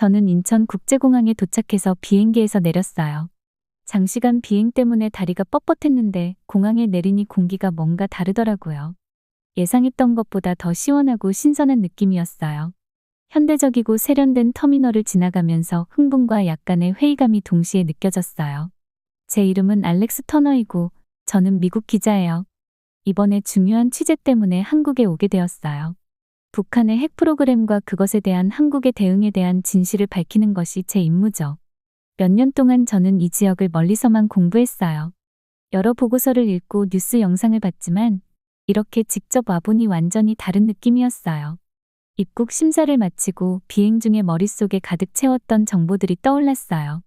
저는 인천국제공항에 도착해서 비행기에서 내렸어요. 장시간 비행 때문에 다리가 뻣뻣했는데 공항에 내리니 공기가 뭔가 다르더라고요. 예상했던 것보다 더 시원하고 신선한 느낌이었어요. 현대적이고 세련된 터미널을 지나가면서 흥분과 약간의 회의감이 동시에 느껴졌어요. 제 이름은 알렉스 터너이고 저는 미국 기자예요. 이번에 중요한 취재 때문에 한국에 오게 되었어요. 북한의 핵 프로그램과 그것에 대한 한국의 대응에 대한 진실을 밝히는 것이 제 임무죠. 몇 년 동안 저는 이 지역을 멀리서만 공부했어요. 여러 보고서를 읽고 뉴스 영상을 봤지만 이렇게 직접 와보니 완전히 다른 느낌이었어요. 입국 심사를 마치고 비행 중에 머릿속에 가득 채웠던 정보들이 떠올랐어요.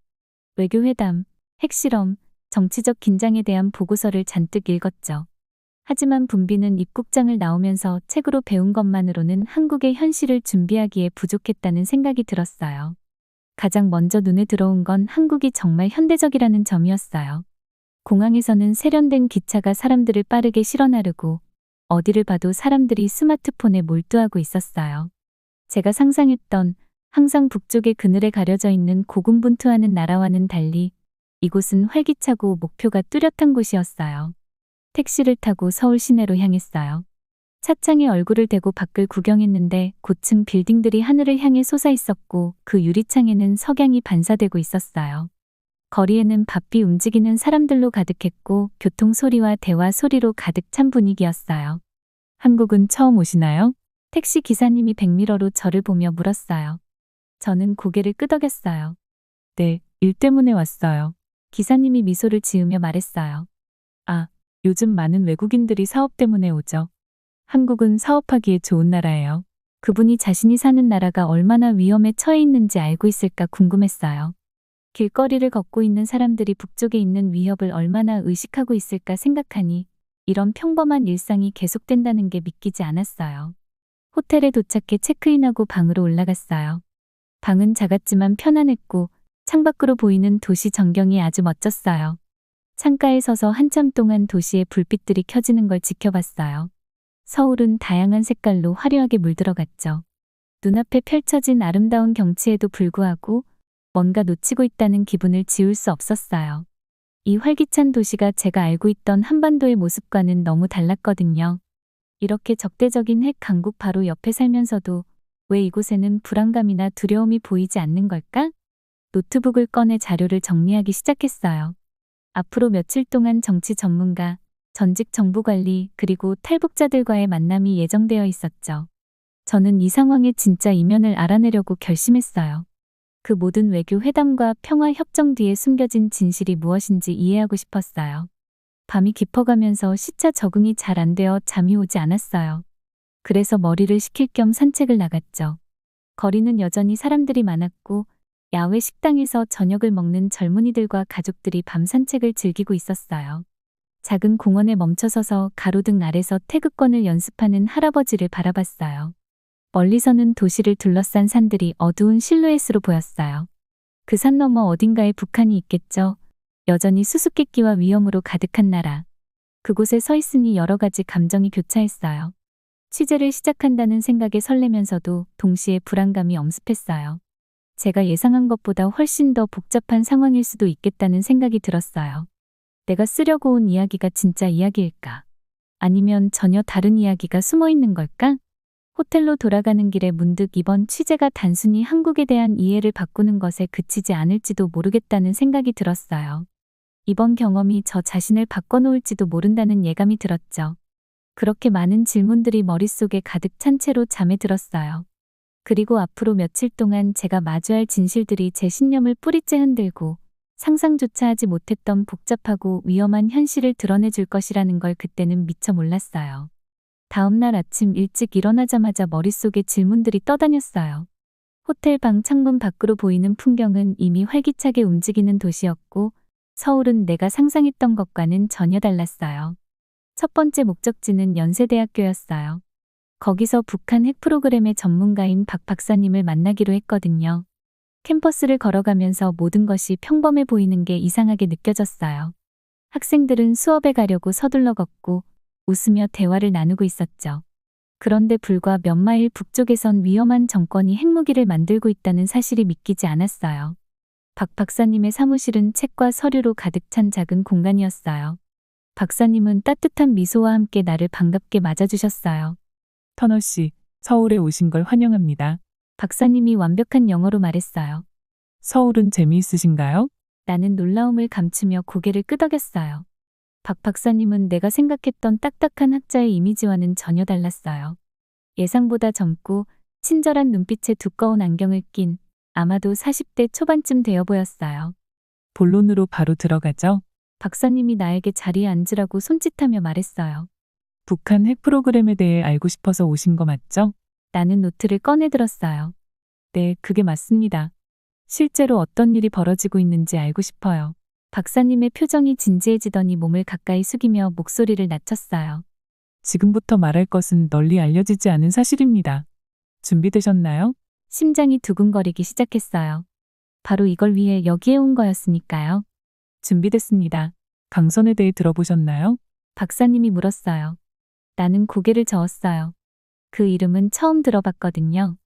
외교회담, 핵실험, 정치적 긴장에 대한 보고서를 잔뜩 읽었죠. 하지만 분비는 입국장을 나오면서 책으로 배운 것만으로는 한국의 현실을 준비하기에 부족했다는 생각이 들었어요. 가장 먼저 눈에 들어온 건 한국이 정말 현대적이라는 점이었어요. 공항에서는 세련된 기차가 사람들을 빠르게 실어 나르고 어디를 봐도 사람들이 스마트폰에 몰두하고 있었어요. 제가 상상했던 항상 북쪽의 그늘에 가려져 있는 고군분투하는 나라와는 달리 이곳은 활기차고 목표가 뚜렷한 곳이었어요. 택시를 타고 서울 시내로 향했어요. 차창에 얼굴을 대고 밖을 구경했는데 고층 빌딩들이 하늘을 향해 솟아 있었고 그 유리창에는 석양이 반사되고 있었어요. 거리에는 바삐 움직이는 사람들로 가득했고 교통 소리와 대화 소리로 가득 찬 분위기였어요. 한국은 처음 오시나요? 택시 기사님이 백미러로 저를 보며 물었어요. 저는 고개를 끄덕였어요. 네, 일 때문에 왔어요. 기사님이 미소를 지으며 말했어요. 아, 요즘 많은 외국인들이 사업 때문에 오죠. 한국은 사업하기에 좋은 나라예요. 그분이 자신이 사는 나라가 얼마나 위험에 처해 있는지 알고 있을까 궁금했어요. 길거리를 걷고 있는 사람들이 북쪽에 있는 위협을 얼마나 의식하고 있을까 생각하니 이런 평범한 일상이 계속된다는 게 믿기지 않았어요. 호텔에 도착해 체크인하고 방으로 올라갔어요. 방은 작았지만 편안했고 창밖으로 보이는 도시 전경이 아주 멋졌어요. 창가에 서서 한참 동안 도시의 불빛들이 켜지는 걸 지켜봤어요. 서울은 다양한 색깔로 화려하게 물들어갔죠. 눈앞에 펼쳐진 아름다운 경치에도 불구하고 뭔가 놓치고 있다는 기분을 지울 수 없었어요. 이 활기찬 도시가 제가 알고 있던 한반도의 모습과는 너무 달랐거든요. 이렇게 적대적인 핵 강국 바로 옆에 살면서도 왜 이곳에는 불안감이나 두려움이 보이지 않는 걸까? 노트북을 꺼내 자료를 정리하기 시작했어요. 앞으로 며칠 동안 정치 전문가, 전직 정부관리 그리고 탈북자들과의 만남이 예정되어 있었죠. 저는 이 상황의 진짜 이면을 알아내려고 결심했어요. 그 모든 외교 회담과 평화 협정 뒤에 숨겨진 진실이 무엇인지 이해하고 싶었어요. 밤이 깊어가면서 시차 적응이 잘 안 되어 잠이 오지 않았어요. 그래서 머리를 식힐 겸 산책을 나갔죠. 거리는 여전히 사람들이 많았고 야외 식당에서 저녁을 먹는 젊은이들과 가족들이 밤 산책을 즐기고 있었어요. 작은 공원에 멈춰서서 가로등 아래서 태극권을 연습하는 할아버지를 바라봤어요. 멀리서는 도시를 둘러싼 산들이 어두운 실루엣으로 보였어요. 그 산 너머 어딘가에 북한이 있겠죠. 여전히 수수께끼와 위험으로 가득한 나라. 그곳에 서 있으니 여러 가지 감정이 교차했어요. 취재를 시작한다는 생각에 설레면서도 동시에 불안감이 엄습했어요. 제가 예상한 것보다 훨씬 더 복잡한 상황일 수도 있겠다는 생각이 들었어요. 내가 쓰려고 온 이야기가 진짜 이야기일까? 아니면 전혀 다른 이야기가 숨어 있는 걸까? 호텔로 돌아가는 길에 문득 이번 취재가 단순히 한국에 대한 이해를 바꾸는 것에 그치지 않을지도 모르겠다는 생각이 들었어요. 이번 경험이 저 자신을 바꿔놓을지도 모른다는 예감이 들었죠. 그렇게 많은 질문들이 머릿속에 가득 찬 채로 잠에 들었어요. 그리고 앞으로 며칠 동안 제가 마주할 진실들이 제 신념을 뿌리째 흔들고 상상조차 하지 못했던 복잡하고 위험한 현실을 드러내줄 것이라는 걸 그때는 미처 몰랐어요. 다음 날 아침 일찍 일어나자마자 머릿속에 질문들이 떠다녔어요. 호텔 방 창문 밖으로 보이는 풍경은 이미 활기차게 움직이는 도시였고 서울은 내가 상상했던 것과는 전혀 달랐어요. 첫 번째 목적지는 연세대학교였어요. 거기서 북한 핵 프로그램의 전문가인 박 박사님을 만나기로 했거든요. 캠퍼스를 걸어가면서 모든 것이 평범해 보이는 게 이상하게 느껴졌어요. 학생들은 수업에 가려고 서둘러 걷고 웃으며 대화를 나누고 있었죠. 그런데 불과 몇 마일 북쪽에선 위험한 정권이 핵무기를 만들고 있다는 사실이 믿기지 않았어요. 박 박사님의 사무실은 책과 서류로 가득 찬 작은 공간이었어요. 박사님은 따뜻한 미소와 함께 나를 반갑게 맞아주셨어요. 터너 씨, 서울에 오신 걸 환영합니다. 박사님이 완벽한 영어로 말했어요. 서울은 재미있으신가요? 나는 놀라움을 감추며 고개를 끄덕였어요. 박 박사님은 내가 생각했던 딱딱한 학자의 이미지와는 전혀 달랐어요. 예상보다 젊고 친절한 눈빛에 두꺼운 안경을 낀 아마도 40대 초반쯤 되어 보였어요. 본론으로 바로 들어가죠. 박사님이 나에게 자리에 앉으라고 손짓하며 말했어요. 북한 핵 프로그램에 대해 알고 싶어서 오신 거 맞죠? 나는 노트를 꺼내 들었어요. 네, 그게 맞습니다. 실제로 어떤 일이 벌어지고 있는지 알고 싶어요. 박사님의 표정이 진지해지더니 몸을 가까이 숙이며 목소리를 낮췄어요. 지금부터 말할 것은 널리 알려지지 않은 사실입니다. 준비되셨나요? 심장이 두근거리기 시작했어요. 바로 이걸 위해 여기에 온 거였으니까요. 준비됐습니다. 강선에 대해 들어보셨나요? 박사님이 물었어요. 나는 고개를 저었어요. 그 이름은 처음 들어봤거든요.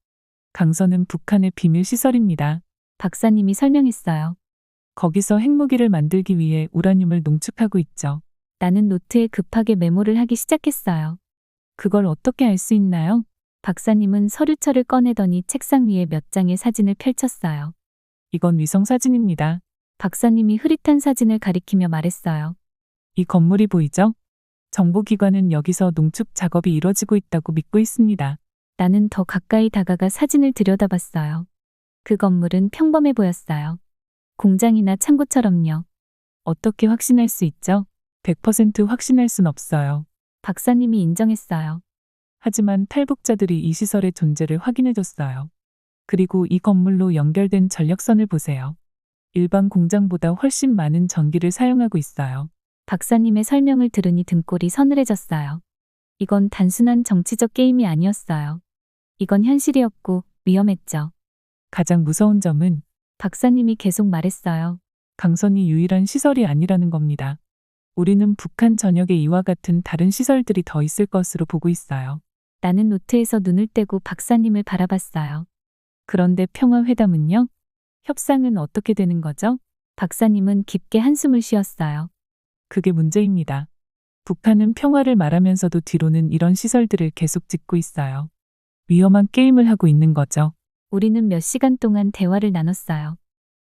강선은 북한의 비밀 시설입니다. 박사님이 설명했어요. 거기서 핵무기를 만들기 위해 우라늄을 농축하고 있죠. 나는 노트에 급하게 메모를 하기 시작했어요. 그걸 어떻게 알 수 있나요? 박사님은 서류철을 꺼내더니 책상 위에 몇 장의 사진을 펼쳤어요. 이건 위성 사진입니다. 박사님이 흐릿한 사진을 가리키며 말했어요. 이 건물이 보이죠? 정보기관은 여기서 농축 작업이 이뤄지고 있다고 믿고 있습니다. 나는 더 가까이 다가가 사진을 들여다봤어요. 그 건물은 평범해 보였어요. 공장이나 창고처럼요. 어떻게 확신할 수 있죠? 100% 확신할 순 없어요. 박사님이 인정했어요. 하지만 탈북자들이 이 시설의 존재를 확인해줬어요. 그리고 이 건물로 연결된 전력선을 보세요. 일반 공장보다 훨씬 많은 전기를 사용하고 있어요. 박사님의 설명을 들으니 등골이 서늘해졌어요. 이건 단순한 정치적 게임이 아니었어요. 이건 현실이었고 위험했죠. 가장 무서운 점은 박사님이 계속 말했어요. 강선이 유일한 시설이 아니라는 겁니다. 우리는 북한 전역에 이와 같은 다른 시설들이 더 있을 것으로 보고 있어요. 나는 노트에서 눈을 떼고 박사님을 바라봤어요. 그런데 평화회담은요? 협상은 어떻게 되는 거죠? 박사님은 깊게 한숨을 쉬었어요. 그게 문제입니다. 북한은 평화를 말하면서도 뒤로는 이런 시설들을 계속 짓고 있어요. 위험한 게임을 하고 있는 거죠. 우리는 몇 시간 동안 대화를 나눴어요.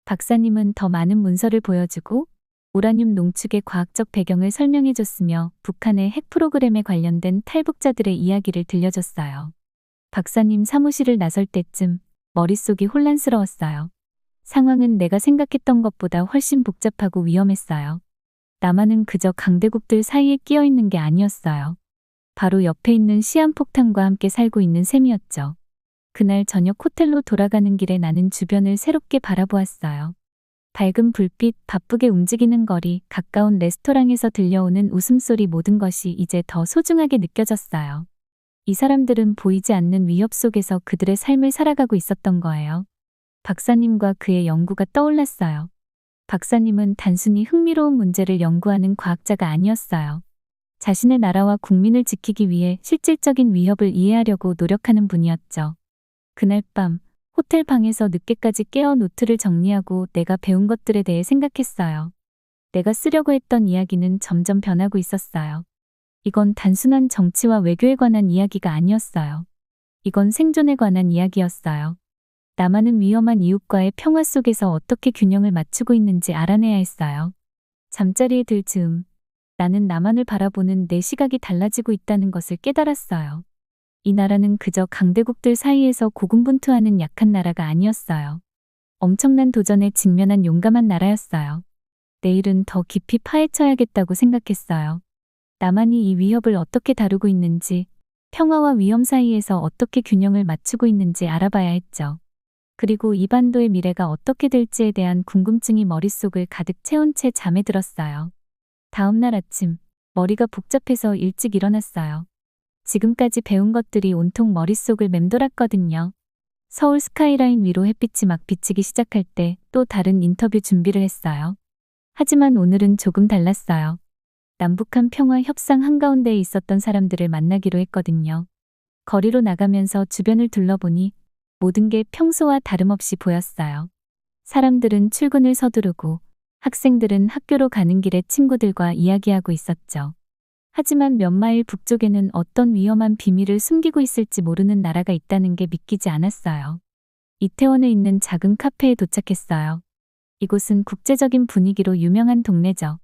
박사님은 더 많은 문서를 보여주고 우라늄 농축의 과학적 배경을 설명해줬으며 북한의 핵 프로그램에 관련된 탈북자들의 이야기를 들려줬어요. 박사님 사무실을 나설 때쯤 머릿속이 혼란스러웠어요. 상황은 내가 생각했던 것보다 훨씬 복잡하고 위험했어요. 남한은 그저 강대국들 사이에 끼어 있는 게 아니었어요. 바로 옆에 있는 시한폭탄과 함께 살고 있는 셈이었죠. 그날 저녁 호텔로 돌아가는 길에 나는 주변을 새롭게 바라보았어요. 밝은 불빛, 바쁘게 움직이는 거리, 가까운 레스토랑에서 들려오는 웃음소리 모든 것이 이제 더 소중하게 느껴졌어요. 이 사람들은 보이지 않는 위협 속에서 그들의 삶을 살아가고 있었던 거예요. 박사님과 그의 연구가 떠올랐어요. 박사님은 단순히 흥미로운 문제를 연구하는 과학자가 아니었어요. 자신의 나라와 국민을 지키기 위해 실질적인 위협을 이해하려고 노력하는 분이었죠. 그날 밤 호텔 방에서 늦게까지 깨어 노트를 정리하고 내가 배운 것들에 대해 생각했어요. 내가 쓰려고 했던 이야기는 점점 변하고 있었어요. 이건 단순한 정치와 외교에 관한 이야기가 아니었어요. 이건 생존에 관한 이야기였어요. 남한은 위험한 이웃과의 평화 속에서 어떻게 균형을 맞추고 있는지 알아내야 했어요. 잠자리에 들 즈음, 나는 남한을 바라보는 내 시각이 달라지고 있다는 것을 깨달았어요. 이 나라는 그저 강대국들 사이에서 고군분투하는 약한 나라가 아니었어요. 엄청난 도전에 직면한 용감한 나라였어요. 내일은 더 깊이 파헤쳐야겠다고 생각했어요. 남한이 이 위협을 어떻게 다루고 있는지, 평화와 위험 사이에서 어떻게 균형을 맞추고 있는지 알아봐야 했죠. 그리고 이 반도의 미래가 어떻게 될지에 대한 궁금증이 머릿속을 가득 채운 채 잠에 들었어요. 다음 날 아침, 머리가 복잡해서 일찍 일어났어요. 지금까지 배운 것들이 온통 머릿속을 맴돌았거든요. 서울 스카이라인 위로 햇빛이 막 비치기 시작할 때 또 다른 인터뷰 준비를 했어요. 하지만 오늘은 조금 달랐어요. 남북한 평화 협상 한가운데에 있었던 사람들을 만나기로 했거든요. 거리로 나가면서 주변을 둘러보니 모든 게 평소와 다름없이 보였어요. 사람들은 출근을 서두르고 학생들은 학교로 가는 길에 친구들과 이야기하고 있었죠. 하지만 몇 마일 북쪽에는 어떤 위험한 비밀을 숨기고 있을지 모르는 나라가 있다는 게 믿기지 않았어요. 이태원에 있는 작은 카페에 도착했어요. 이곳은 국제적인 분위기로 유명한 동네죠.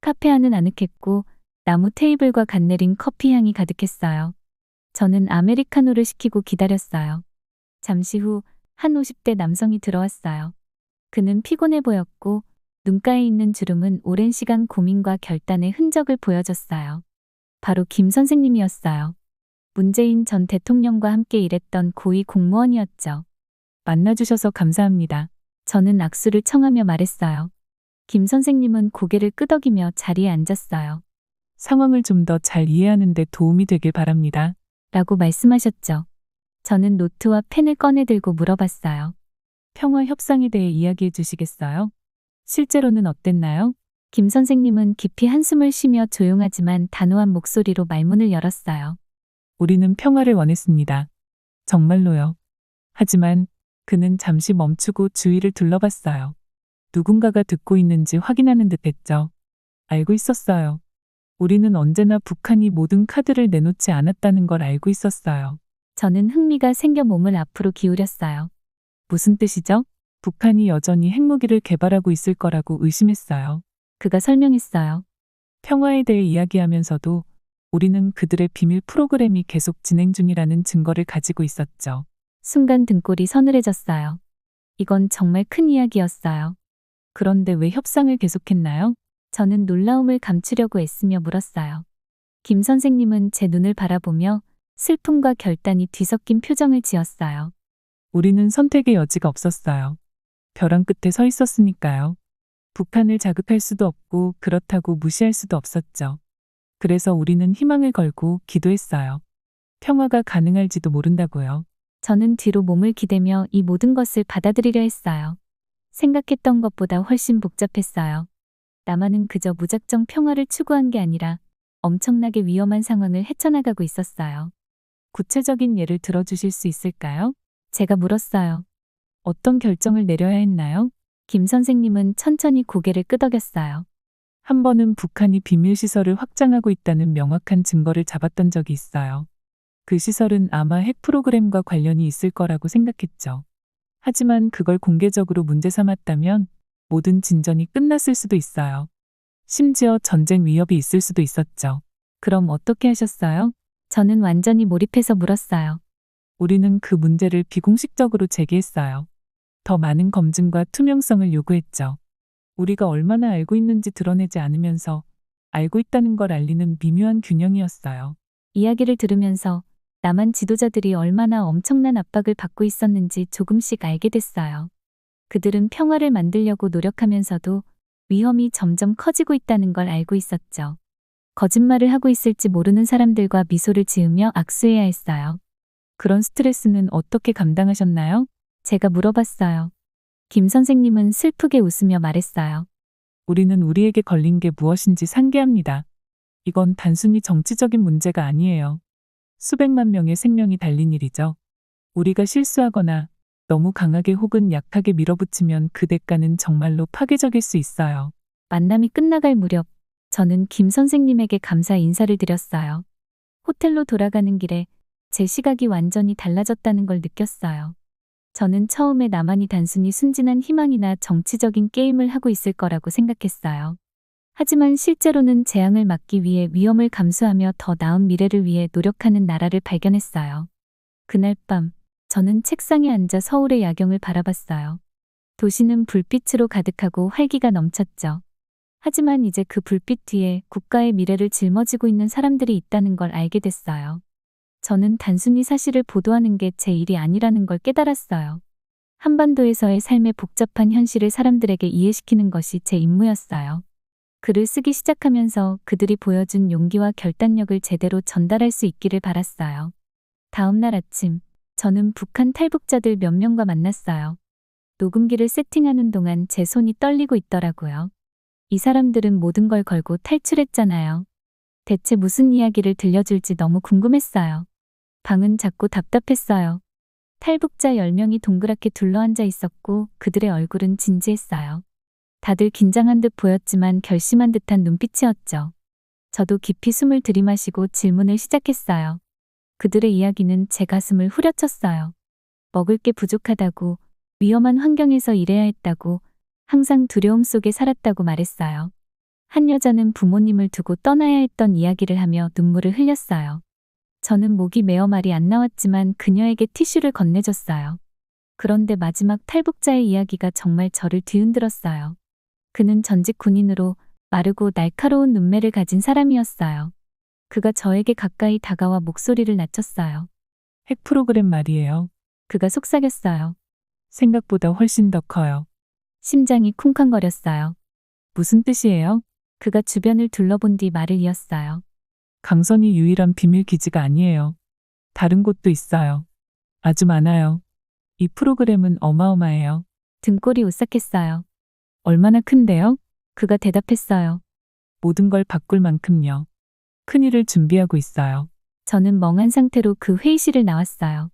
카페 안은 아늑했고 나무 테이블과 갓 내린 커피 향이 가득했어요. 저는 아메리카노를 시키고 기다렸어요. 잠시 후 한 50대 남성이 들어왔어요. 그는 피곤해 보였고 눈가에 있는 주름은 오랜 시간 고민과 결단의 흔적을 보여줬어요. 바로 김 선생님이었어요. 문재인 전 대통령과 함께 일했던 고위 공무원이었죠. 만나주셔서 감사합니다. 저는 악수를 청하며 말했어요. 김 선생님은 고개를 끄덕이며 자리에 앉았어요. 상황을 좀 더 잘 이해하는 데 도움이 되길 바랍니다. 라고 말씀하셨죠. 저는 노트와 펜을 꺼내 들고 물어봤어요. 평화 협상에 대해 이야기해 주시겠어요? 실제로는 어땠나요? 김 선생님은 깊이 한숨을 쉬며 조용하지만 단호한 목소리로 말문을 열었어요. 우리는 평화를 원했습니다. 정말로요. 하지만 그는 잠시 멈추고 주위를 둘러봤어요. 누군가가 듣고 있는지 확인하는 듯 했죠. 알고 있었어요. 우리는 언제나 북한이 모든 카드를 내놓지 않았다는 걸 알고 있었어요. 저는 흥미가 생겨 몸을 앞으로 기울였어요. 무슨 뜻이죠? 북한이 여전히 핵무기를 개발하고 있을 거라고 의심했어요. 그가 설명했어요. 평화에 대해 이야기하면서도 우리는 그들의 비밀 프로그램이 계속 진행 중이라는 증거를 가지고 있었죠. 순간 등골이 서늘해졌어요. 이건 정말 큰 이야기였어요. 그런데 왜 협상을 계속했나요? 저는 놀라움을 감추려고 애쓰며 물었어요. 김 선생님은 제 눈을 바라보며 슬픔과 결단이 뒤섞인 표정을 지었어요. 우리는 선택의 여지가 없었어요. 벼랑 끝에 서 있었으니까요. 북한을 자극할 수도 없고 그렇다고 무시할 수도 없었죠. 그래서 우리는 희망을 걸고 기도했어요. 평화가 가능할지도 모른다고요. 저는 뒤로 몸을 기대며 이 모든 것을 받아들이려 했어요. 생각했던 것보다 훨씬 복잡했어요. 남한은 그저 무작정 평화를 추구한 게 아니라 엄청나게 위험한 상황을 헤쳐나가고 있었어요. 구체적인 예를 들어주실 수 있을까요? 제가 물었어요. 어떤 결정을 내려야 했나요? 김 선생님은 천천히 고개를 끄덕였어요. 한 번은 북한이 비밀시설을 확장하고 있다는 명확한 증거를 잡았던 적이 있어요. 그 시설은 아마 핵 프로그램과 관련이 있을 거라고 생각했죠. 하지만 그걸 공개적으로 문제 삼았다면 모든 진전이 끝났을 수도 있어요. 심지어 전쟁 위협이 있을 수도 있었죠. 그럼 어떻게 하셨어요? 저는 완전히 몰입해서 물었어요. 우리는 그 문제를 비공식적으로 제기했어요. 더 많은 검증과 투명성을 요구했죠. 우리가 얼마나 알고 있는지 드러내지 않으면서 알고 있다는 걸 알리는 미묘한 균형이었어요. 이야기를 들으면서 남한 지도자들이 얼마나 엄청난 압박을 받고 있었는지 조금씩 알게 됐어요. 그들은 평화를 만들려고 노력하면서도 위험이 점점 커지고 있다는 걸 알고 있었죠. 거짓말을 하고 있을지 모르는 사람들과 미소를 지으며 악수해야 했어요. 그런 스트레스는 어떻게 감당하셨나요? 제가 물어봤어요. 김 선생님은 슬프게 웃으며 말했어요. 우리는 우리에게 걸린 게 무엇인지 상기합니다. 이건 단순히 정치적인 문제가 아니에요. 수백만 명의 생명이 달린 일이죠. 우리가 실수하거나 너무 강하게 혹은 약하게 밀어붙이면 그 대가는 정말로 파괴적일 수 있어요. 만남이 끝나갈 무렵 저는 김 선생님에게 감사 인사를 드렸어요. 호텔로 돌아가는 길에 제 시각이 완전히 달라졌다는 걸 느꼈어요. 저는 처음에 남한이 단순히 순진한 희망이나 정치적인 게임을 하고 있을 거라고 생각했어요. 하지만 실제로는 재앙을 막기 위해 위험을 감수하며 더 나은 미래를 위해 노력하는 나라를 발견했어요. 그날 밤, 저는 책상에 앉아 서울의 야경을 바라봤어요. 도시는 불빛으로 가득하고 활기가 넘쳤죠. 하지만 이제 그 불빛 뒤에 국가의 미래를 짊어지고 있는 사람들이 있다는 걸 알게 됐어요. 저는 단순히 사실을 보도하는 게 제 일이 아니라는 걸 깨달았어요. 한반도에서의 삶의 복잡한 현실을 사람들에게 이해시키는 것이 제 임무였어요. 글을 쓰기 시작하면서 그들이 보여준 용기와 결단력을 제대로 전달할 수 있기를 바랐어요. 다음 날 아침, 저는 북한 탈북자들 몇 명과 만났어요. 녹음기를 세팅하는 동안 제 손이 떨리고 있더라고요. 이 사람들은 모든 걸 걸고 탈출했잖아요. 대체 무슨 이야기를 들려줄지 너무 궁금했어요. 방은 작고 답답했어요. 탈북자 10명이 동그랗게 둘러앉아 있었고 그들의 얼굴은 진지했어요. 다들 긴장한 듯 보였지만 결심한 듯한 눈빛이었죠. 저도 깊이 숨을 들이마시고 질문을 시작했어요. 그들의 이야기는 제 가슴을 후려쳤어요. 먹을 게 부족하다고, 위험한 환경에서 일해야 했다고, 항상 두려움 속에 살았다고 말했어요. 한 여자는 부모님을 두고 떠나야 했던 이야기를 하며 눈물을 흘렸어요. 저는 목이 메어 말이 안 나왔지만 그녀에게 티슈를 건네줬어요. 그런데 마지막 탈북자의 이야기가 정말 저를 뒤흔들었어요. 그는 전직 군인으로 마르고 날카로운 눈매를 가진 사람이었어요. 그가 저에게 가까이 다가와 목소리를 낮췄어요. 핵 프로그램 말이에요. 그가 속삭였어요. 생각보다 훨씬 더 커요. 심장이 쿵쾅거렸어요. 무슨 뜻이에요? 그가 주변을 둘러본 뒤 말을 이었어요. 강선이 유일한 비밀 기지가 아니에요. 다른 곳도 있어요. 아주 많아요. 이 프로그램은 어마어마해요. 등골이 오싹했어요. 얼마나 큰데요? 그가 대답했어요. 모든 걸 바꿀 만큼요. 큰일을 준비하고 있어요. 저는 멍한 상태로 그 회의실을 나왔어요.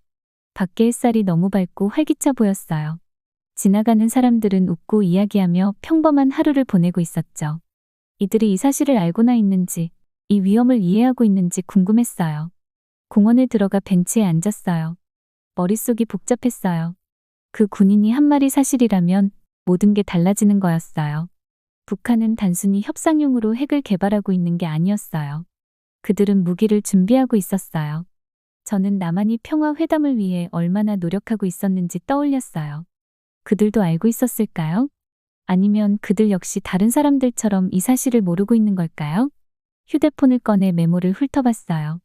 밖에 햇살이 너무 밝고 활기차 보였어요. 지나가는 사람들은 웃고 이야기하며 평범한 하루를 보내고 있었죠. 이들이 이 사실을 알고나 있는지, 이 위험을 이해하고 있는지 궁금했어요. 공원에 들어가 벤치에 앉았어요. 머릿속이 복잡했어요. 그 군인이 한 말이 사실이라면 모든 게 달라지는 거였어요. 북한은 단순히 협상용으로 핵을 개발하고 있는 게 아니었어요. 그들은 무기를 준비하고 있었어요. 저는 남한이 평화 회담을 위해 얼마나 노력하고 있었는지 떠올렸어요. 그들도 알고 있었을까요? 아니면 그들 역시 다른 사람들처럼 이 사실을 모르고 있는 걸까요? 휴대폰을 꺼내 메모를 훑어봤어요.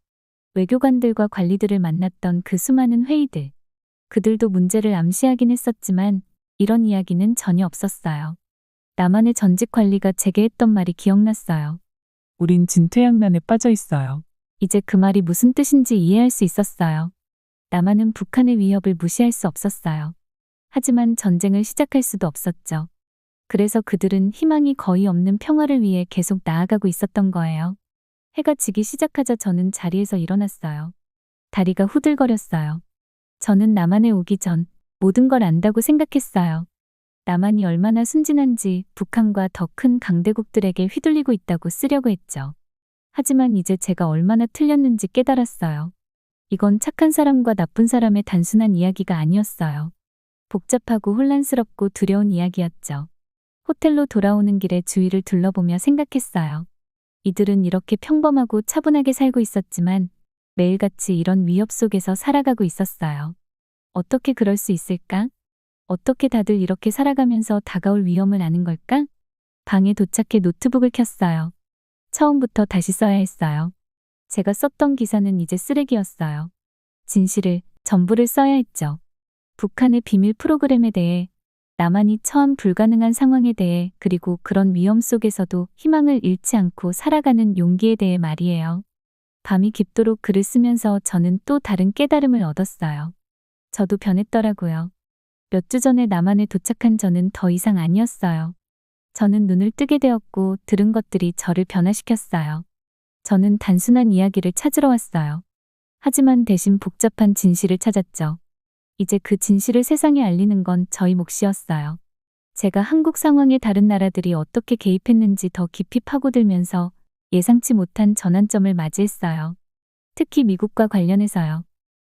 외교관들과 관리들을 만났던 그 수많은 회의들. 그들도 문제를 암시하긴 했었지만 이런 이야기는 전혀 없었어요. 남한의 전직 관리가 제게 했던 말이 기억났어요. 우린 진퇴양난에 빠져 있어요. 이제 그 말이 무슨 뜻인지 이해할 수 있었어요. 남한은 북한의 위협을 무시할 수 없었어요. 하지만 전쟁을 시작할 수도 없었죠. 그래서 그들은 희망이 거의 없는 평화를 위해 계속 나아가고 있었던 거예요. 해가 지기 시작하자 저는 자리에서 일어났어요. 다리가 후들거렸어요. 저는 남한에 오기 전 모든 걸 안다고 생각했어요. 남한이 얼마나 순진한지 북한과 더 큰 강대국들에게 휘둘리고 있다고 쓰려고 했죠. 하지만 이제 제가 얼마나 틀렸는지 깨달았어요. 이건 착한 사람과 나쁜 사람의 단순한 이야기가 아니었어요. 복잡하고 혼란스럽고 두려운 이야기였죠. 호텔로 돌아오는 길에 주위를 둘러보며 생각했어요. 이들은 이렇게 평범하고 차분하게 살고 있었지만 매일같이 이런 위협 속에서 살아가고 있었어요. 어떻게 그럴 수 있을까? 어떻게 다들 이렇게 살아가면서 다가올 위험을 아는 걸까? 방에 도착해 노트북을 켰어요. 처음부터 다시 써야 했어요. 제가 썼던 기사는 이제 쓰레기였어요. 진실을, 전부를 써야 했죠. 북한의 비밀 프로그램에 대해, 남한이 처한 불가능한 상황에 대해, 그리고 그런 위험 속에서도 희망을 잃지 않고 살아가는 용기에 대해 말이에요. 밤이 깊도록 글을 쓰면서 저는 또 다른 깨달음을 얻었어요. 저도 변했더라고요. 몇 주 전에 남한에 도착한 저는 더 이상 아니었어요. 저는 눈을 뜨게 되었고 들은 것들이 저를 변화시켰어요. 저는 단순한 이야기를 찾으러 왔어요. 하지만 대신 복잡한 진실을 찾았죠. 이제 그 진실을 세상에 알리는 건 저희 몫이었어요. 제가 한국 상황에 다른 나라들이 어떻게 개입했는지 더 깊이 파고들면서 예상치 못한 전환점을 맞이했어요. 특히 미국과 관련해서요.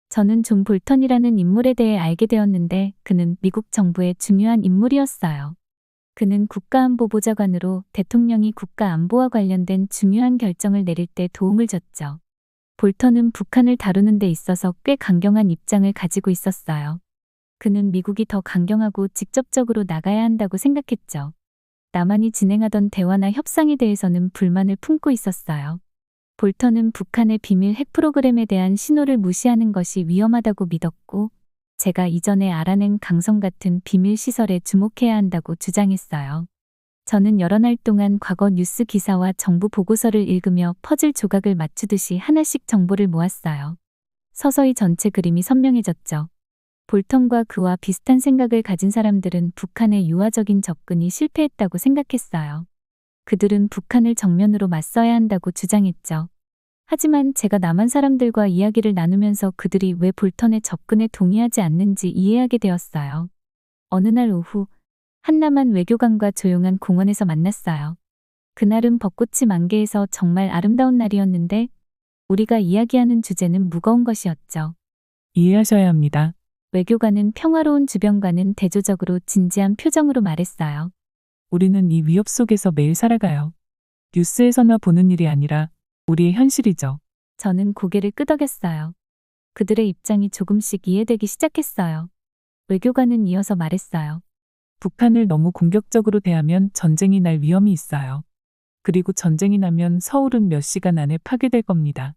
저는 존 볼턴이라는 인물에 대해 알게 되었는데 그는 미국 정부의 중요한 인물이었어요. 그는 국가안보보좌관으로 대통령이 국가안보와 관련된 중요한 결정을 내릴 때 도움을 줬죠. 볼턴은 북한을 다루는 데 있어서 꽤 강경한 입장을 가지고 있었어요. 그는 미국이 더 강경하고 직접적으로 나가야 한다고 생각했죠. 남한이 진행하던 대화나 협상에 대해서는 불만을 품고 있었어요. 볼턴은 북한의 비밀 핵 프로그램에 대한 신호를 무시하는 것이 위험하다고 믿었고, 제가 이전에 알아낸 강성 같은 비밀 시설에 주목해야 한다고 주장했어요. 저는 여러 날 동안 과거 뉴스 기사와 정부 보고서를 읽으며 퍼즐 조각을 맞추듯이 하나씩 정보를 모았어요. 서서히 전체 그림이 선명해졌죠. 볼턴과 그와 비슷한 생각을 가진 사람들은 북한의 유화적인 접근이 실패했다고 생각했어요. 그들은 북한을 정면으로 맞서야 한다고 주장했죠. 하지만 제가 남한 사람들과 이야기를 나누면서 그들이 왜 볼턴의 접근에 동의하지 않는지 이해하게 되었어요. 어느 날 오후, 한 남한 외교관과 조용한 공원에서 만났어요. 그날은 벚꽃이 만개해서 정말 아름다운 날이었는데 우리가 이야기하는 주제는 무거운 것이었죠. 이해하셔야 합니다. 외교관은 평화로운 주변과는 대조적으로 진지한 표정으로 말했어요. 우리는 이 위협 속에서 매일 살아가요. 뉴스에서나 보는 일이 아니라 우리의 현실이죠. 저는 고개를 끄덕였어요. 그들의 입장이 조금씩 이해되기 시작했어요. 외교관은 이어서 말했어요. 북한을 너무 공격적으로 대하면 전쟁이 날 위험이 있어요. 그리고 전쟁이 나면 서울은 몇 시간 안에 파괴될 겁니다.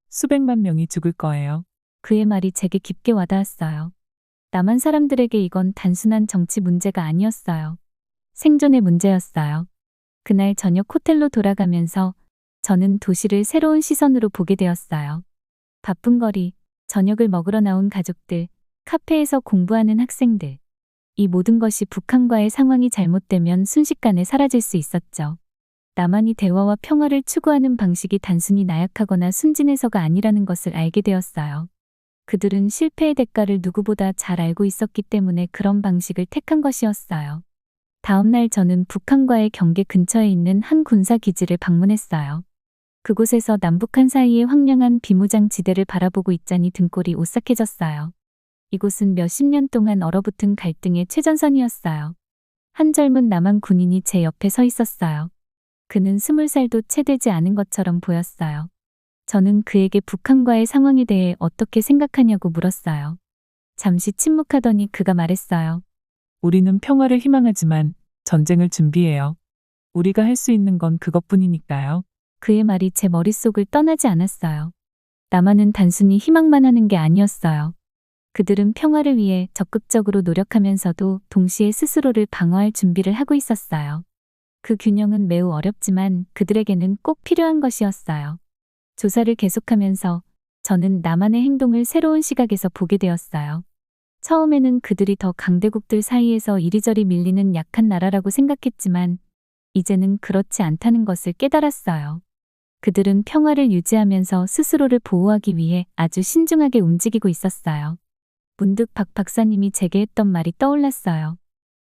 수백만 명이 죽을 거예요. 그의 말이 제게 깊게 와닿았어요. 남한 사람들에게 이건 단순한 정치 문제가 아니었어요. 생존의 문제였어요. 그날 저녁 호텔로 돌아가면서 저는 도시를 새로운 시선으로 보게 되었어요. 바쁜 거리, 저녁을 먹으러 나온 가족들, 카페에서 공부하는 학생들. 이 모든 것이 북한과의 상황이 잘못되면 순식간에 사라질 수 있었죠. 남한이 대화와 평화를 추구하는 방식이 단순히 나약하거나 순진해서가 아니라는 것을 알게 되었어요. 그들은 실패의 대가를 누구보다 잘 알고 있었기 때문에 그런 방식을 택한 것이었어요. 다음 날 저는 북한과의 경계 근처에 있는 한 군사기지를 방문했어요. 그곳에서 남북한 사이의 황량한 비무장 지대를 바라보고 있자니 등골이 오싹해졌어요. 이곳은 몇십 년 동안 얼어붙은 갈등의 최전선이었어요. 한 젊은 남한 군인이 제 옆에 서 있었어요. 그는 20살도 채 되지 않은 것처럼 보였어요. 저는 그에게 북한과의 상황에 대해 어떻게 생각하냐고 물었어요. 잠시 침묵하더니 그가 말했어요. 우리는 평화를 희망하지만 전쟁을 준비해요. 우리가 할 수 있는 건 그것뿐이니까요. 그의 말이 제 머릿속을 떠나지 않았어요. 남한은 단순히 희망만 하는 게 아니었어요. 그들은 평화를 위해 적극적으로 노력하면서도 동시에 스스로를 방어할 준비를 하고 있었어요. 그 균형은 매우 어렵지만 그들에게는 꼭 필요한 것이었어요. 조사를 계속하면서 저는 남한의 행동을 새로운 시각에서 보게 되었어요. 처음에는 그들이 더 강대국들 사이에서 이리저리 밀리는 약한 나라라고 생각했지만 이제는 그렇지 않다는 것을 깨달았어요. 그들은 평화를 유지하면서 스스로를 보호하기 위해 아주 신중하게 움직이고 있었어요. 문득 박 박사님이 제게 했던 말이 떠올랐어요.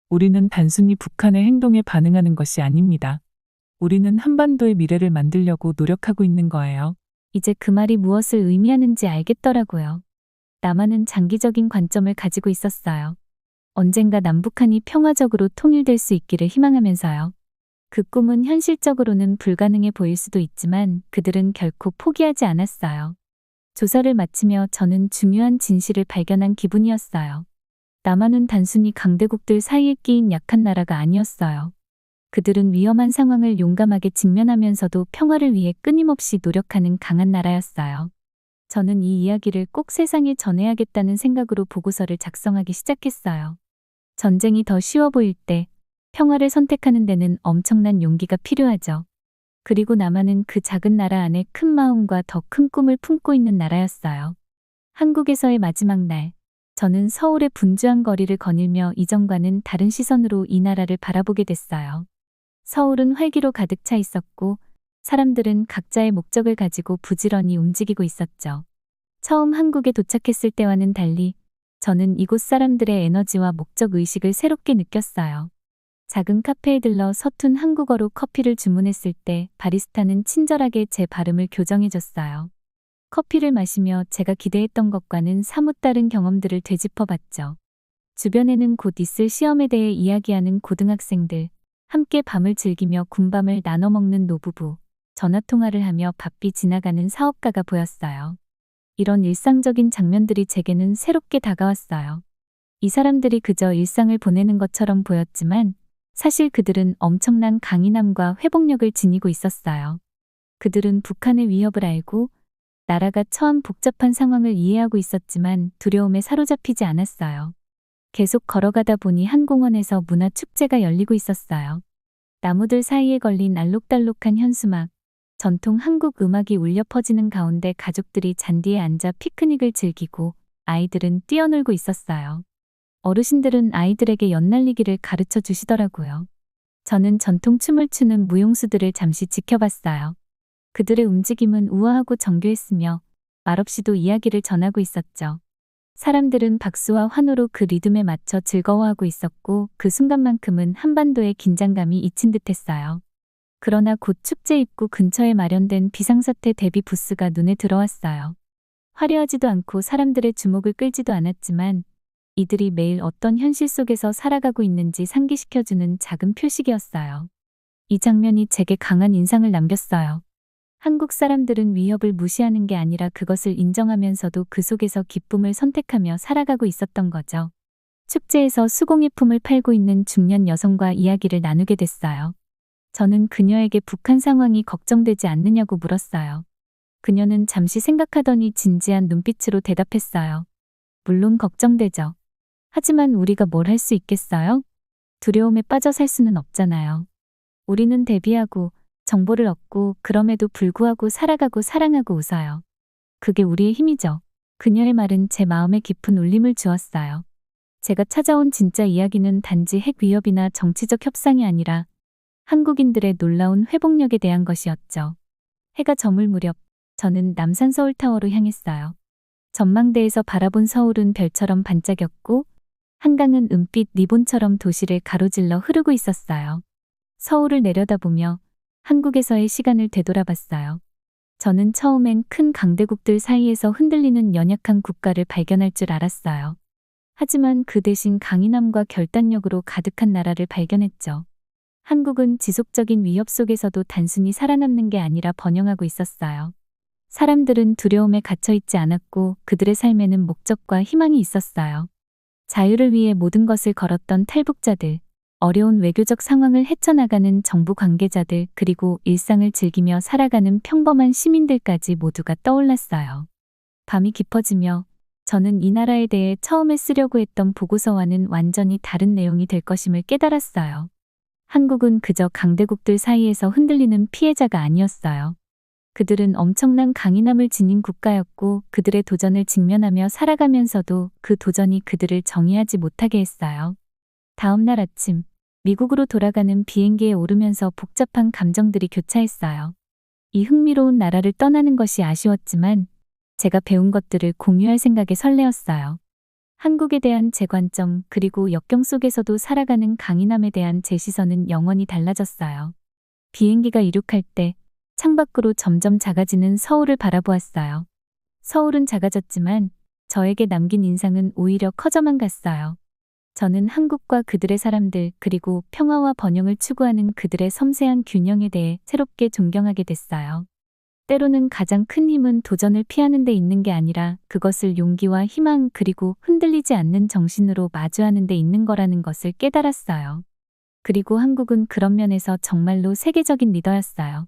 우리는 단순히 북한의 행동에 반응하는 것이 아닙니다. 우리는 한반도의 미래를 만들려고 노력하고 있는 거예요. 이제 그 말이 무엇을 의미하는지 알겠더라고요. 남한은 장기적인 관점을 가지고 있었어요. 언젠가 남북한이 평화적으로 통일될 수 있기를 희망하면서요. 그 꿈은 현실적으로는 불가능해 보일 수도 있지만 그들은 결코 포기하지 않았어요. 조사를 마치며 저는 중요한 진실을 발견한 기분이었어요. 남한은 단순히 강대국들 사이에 끼인 약한 나라가 아니었어요. 그들은 위험한 상황을 용감하게 직면하면서도 평화를 위해 끊임없이 노력하는 강한 나라였어요. 저는 이 이야기를 꼭 세상에 전해야겠다는 생각으로 보고서를 작성하기 시작했어요. 전쟁이 더 쉬워 보일 때 평화를 선택하는 데는 엄청난 용기가 필요하죠. 그리고 남한은 그 작은 나라 안에 큰 마음과 더 큰 꿈을 품고 있는 나라였어요. 한국에서의 마지막 날, 저는 서울의 분주한 거리를 거닐며 이전과는 다른 시선으로 이 나라를 바라보게 됐어요. 서울은 활기로 가득 차 있었고 사람들은 각자의 목적을 가지고 부지런히 움직이고 있었죠. 처음 한국에 도착했을 때와는 달리 저는 이곳 사람들의 에너지와 목적 의식을 새롭게 느꼈어요. 작은 카페에 들러 서툰 한국어로 커피를 주문했을 때 바리스타는 친절하게 제 발음을 교정해줬어요. 커피를 마시며 제가 기대했던 것과는 사뭇 다른 경험들을 되짚어봤죠. 주변에는 곧 있을 시험에 대해 이야기하는 고등학생들, 함께 밤을 즐기며 군밤을 나눠 먹는 노부부, 전화통화를 하며 바삐 지나가는 사업가가 보였어요. 이런 일상적인 장면들이 제게는 새롭게 다가왔어요. 이 사람들이 그저 일상을 보내는 것처럼 보였지만 사실 그들은 엄청난 강인함과 회복력을 지니고 있었어요. 그들은 북한의 위협을 알고 나라가 처한 복잡한 상황을 이해하고 있었지만 두려움에 사로잡히지 않았어요. 계속 걸어가다 보니 한 공원에서 문화축제가 열리고 있었어요. 나무들 사이에 걸린 알록달록한 현수막, 전통 한국 음악이 울려 퍼지는 가운데 가족들이 잔디에 앉아 피크닉을 즐기고 아이들은 뛰어놀고 있었어요. 어르신들은 아이들에게 연날리기를 가르쳐 주시더라고요. 저는 전통 춤을 추는 무용수들을 잠시 지켜봤어요. 그들의 움직임은 우아하고 정교했으며 말없이도 이야기를 전하고 있었죠. 사람들은 박수와 환호로 그 리듬에 맞춰 즐거워하고 있었고 그 순간만큼은 한반도의 긴장감이 잊힌 듯했어요. 그러나 곧 축제 입구 근처에 마련된 비상사태 대비 부스가 눈에 들어왔어요. 화려하지도 않고 사람들의 주목을 끌지도 않았지만 이들이 매일 어떤 현실 속에서 살아가고 있는지 상기시켜주는 작은 표식이었어요. 이 장면이 제게 강한 인상을 남겼어요. 한국 사람들은 위협을 무시하는 게 아니라 그것을 인정하면서도 그 속에서 기쁨을 선택하며 살아가고 있었던 거죠. 축제에서 수공예품을 팔고 있는 중년 여성과 이야기를 나누게 됐어요. 저는 그녀에게 북한 상황이 걱정되지 않느냐고 물었어요. 그녀는 잠시 생각하더니 진지한 눈빛으로 대답했어요. 물론 걱정되죠. 하지만 우리가 뭘 할 수 있겠어요? 두려움에 빠져 살 수는 없잖아요. 우리는 대비하고 정보를 얻고 그럼에도 불구하고 살아가고 사랑하고 웃어요. 그게 우리의 힘이죠. 그녀의 말은 제 마음에 깊은 울림을 주었어요. 제가 찾아온 진짜 이야기는 단지 핵 위협이나 정치적 협상이 아니라 한국인들의 놀라운 회복력에 대한 것이었죠. 해가 저물 무렵 저는 남산 서울타워로 향했어요. 전망대에서 바라본 서울은 별처럼 반짝였고 한강은 은빛 리본처럼 도시를 가로질러 흐르고 있었어요. 서울을 내려다보며 한국에서의 시간을 되돌아봤어요. 저는 처음엔 큰 강대국들 사이에서 흔들리는 연약한 국가를 발견할 줄 알았어요. 하지만 그 대신 강인함과 결단력으로 가득한 나라를 발견했죠. 한국은 지속적인 위협 속에서도 단순히 살아남는 게 아니라 번영하고 있었어요. 사람들은 두려움에 갇혀 있지 않았고 그들의 삶에는 목적과 희망이 있었어요. 자유를 위해 모든 것을 걸었던 탈북자들, 어려운 외교적 상황을 헤쳐나가는 정부 관계자들, 그리고 일상을 즐기며 살아가는 평범한 시민들까지 모두가 떠올랐어요. 밤이 깊어지며 저는 이 나라에 대해 처음에 쓰려고 했던 보고서와는 완전히 다른 내용이 될 것임을 깨달았어요. 한국은 그저 강대국들 사이에서 흔들리는 피해자가 아니었어요. 그들은 엄청난 강인함을 지닌 국가였고 그들의 도전을 직면하며 살아가면서도 그 도전이 그들을 정의하지 못하게 했어요. 다음 날 아침, 미국으로 돌아가는 비행기에 오르면서 복잡한 감정들이 교차했어요. 이 흥미로운 나라를 떠나는 것이 아쉬웠지만 제가 배운 것들을 공유할 생각에 설레었어요. 한국에 대한 제 관점 그리고 역경 속에서도 살아가는 강인함에 대한 제 시선은 영원히 달라졌어요. 비행기가 이륙할 때 창밖으로 점점 작아지는 서울을 바라보았어요. 서울은 작아졌지만 저에게 남긴 인상은 오히려 커져만 갔어요. 저는 한국과 그들의 사람들 그리고 평화와 번영을 추구하는 그들의 섬세한 균형에 대해 새롭게 존경하게 됐어요. 때로는 가장 큰 힘은 도전을 피하는 데 있는 게 아니라 그것을 용기와 희망 그리고 흔들리지 않는 정신으로 마주하는 데 있는 거라는 것을 깨달았어요. 그리고 한국은 그런 면에서 정말로 세계적인 리더였어요.